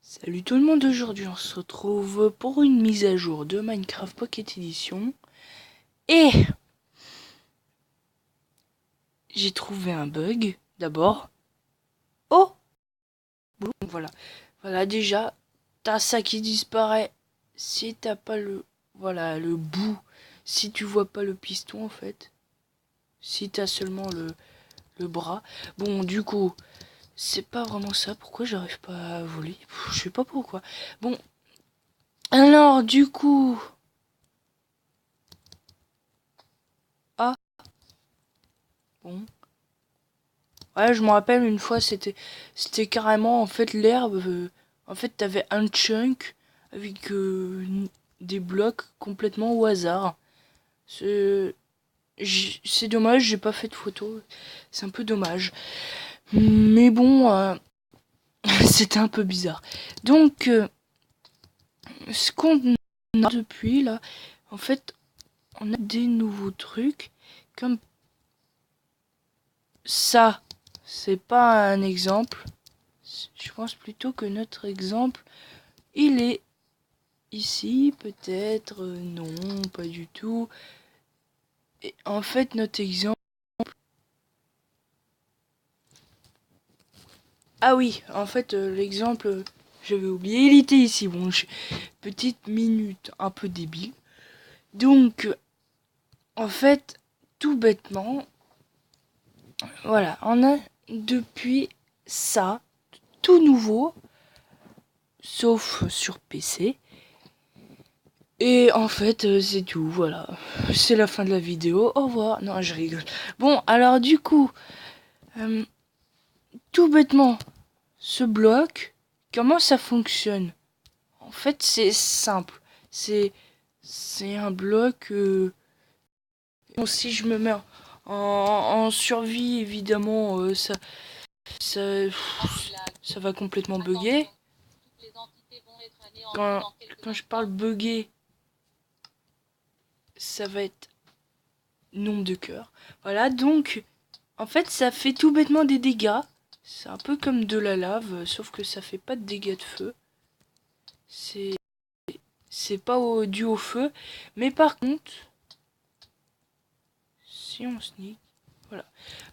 Salut tout le monde, aujourd'hui on se retrouve pour une mise à jour de Minecraft Pocket Edition. Et j'ai trouvé un bug d'abord. Oh bon, voilà déjà, t'as ça qui disparaît si t'as pas le bout, si tu vois pas le piston en fait. Si t'as seulement le bras. Bon, du coup, c'est pas vraiment ça. Pourquoi j'arrive pas à voler? Je sais pas pourquoi. Bon, alors du coup... Ah, bon. Ouais, je me rappelle une fois, c'était carrément en fait l'herbe. En fait, t'avais un chunk avec des blocs complètement au hasard. C'est c'est dommage, j'ai pas fait de photo. C'est un peu dommage. Mais bon, c'était un peu bizarre. Donc, ce qu'on a depuis là, en fait, on a des nouveaux trucs comme ça. C'est pas un exemple. Je pense plutôt que notre exemple, il est ici, peut-être. Non, pas du tout. Et en fait, notre exemple... Ah oui, en fait, l'exemple, j'avais oublié, il était ici. Bon, petite minute un peu débile. Donc, en fait, tout bêtement, voilà, on a depuis ça, tout nouveau, sauf sur PC. Et en fait, c'est tout, voilà. C'est la fin de la vidéo. Au revoir. Non, je rigole. Bon, alors du coup, euh, tout bêtement, ce bloc, comment ça fonctionne? En fait, c'est simple. C'est c'est un bloc. Bon, si je me mets en survie, évidemment, ça ça va complètement bugger. Quand quand je parle bugger, ça va être nombre de cœurs. Voilà, donc en fait, ça fait tout bêtement des dégâts. C'est un peu comme de la lave, sauf que ça fait pas de dégâts de feu. C'est c'est pas dû au feu, mais par contre, si on sneak, voilà.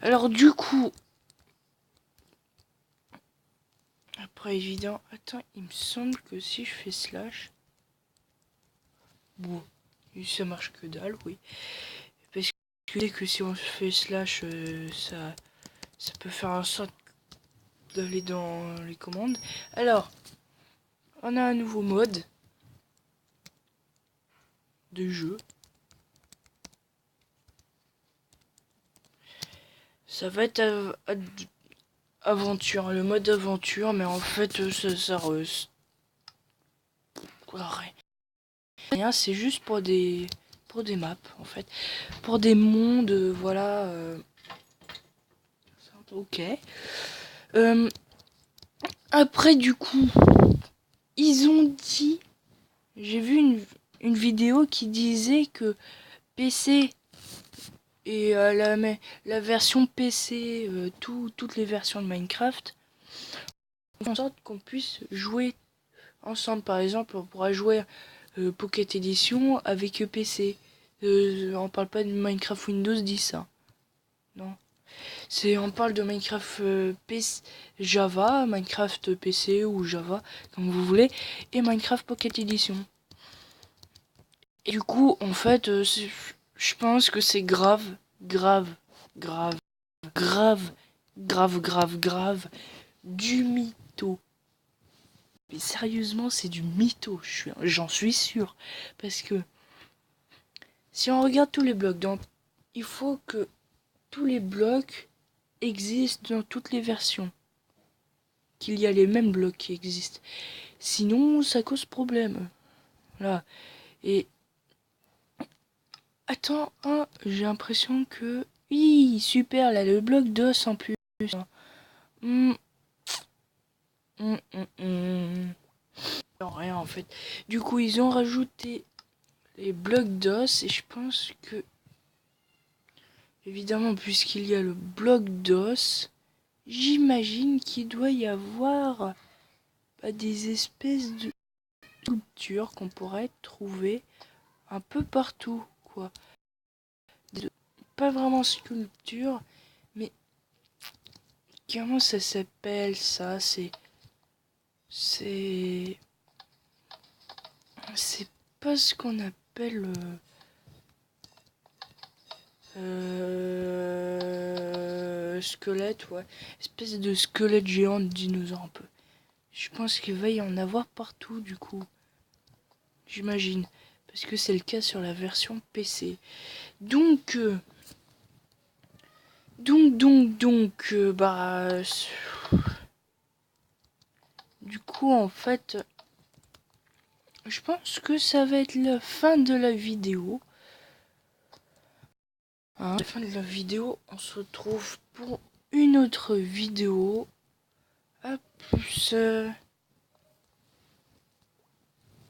Alors du coup, après évident, attends, il me semble que si je fais slash, bon, ça marche que dalle, oui. Parce que dès que si on fait slash, ça peut faire un sort d'aller dans les commandes. Alors, on a un nouveau mode de jeu. Ça va être aventure, le mode aventure, mais en fait, ça rien, c'est juste pour des maps, en fait. Pour des mondes, voilà. Ok. Euh, après, du coup, ils ont dit... J'ai vu une vidéo qui disait que PC et la version PC, toutes les versions de Minecraft, en sorte qu'on puisse jouer ensemble. Par exemple, on pourra jouer Pocket Edition avec PC. On parle pas de Minecraft Windows 10, hein. Non. On parle de Minecraft PC, Java, Minecraft PC ou Java, comme vous voulez, et Minecraft Pocket Edition. Et du coup, en fait, je pense que c'est grave, grave, grave, grave, grave, grave, grave, du mytho. Mais sérieusement, c'est du mytho, j'en suis sûr. Parce que si on regarde tous les blocs, donc il faut que tous les blocs existent dans toutes les versions. Qu'il y a les mêmes blocs qui existent. Sinon, ça cause problème. Là. Et attends, hein, j'ai l'impression que... Oui, super, là, le bloc d'os en plus. Hum, Non, rien en fait. Du coup, ils ont rajouté les blocs d'os et je pense que, évidemment, puisqu'il y a le bloc d'os, j'imagine qu'il doit y avoir des espèces de sculptures qu'on pourrait trouver un peu partout, quoi. Pas vraiment sculpture, mais comment ça s'appelle ça? C'est pas ce qu'on appelle squelette, ouais. Espèce de squelette géant de dinosaure un peu. Je pense qu'il va y en avoir partout du coup. J'imagine. Parce que c'est le cas sur la version PC. Donc, du coup, en fait, je pense que ça va être la fin de la vidéo. Hein, la fin de la vidéo, on se retrouve pour une autre vidéo. À plus.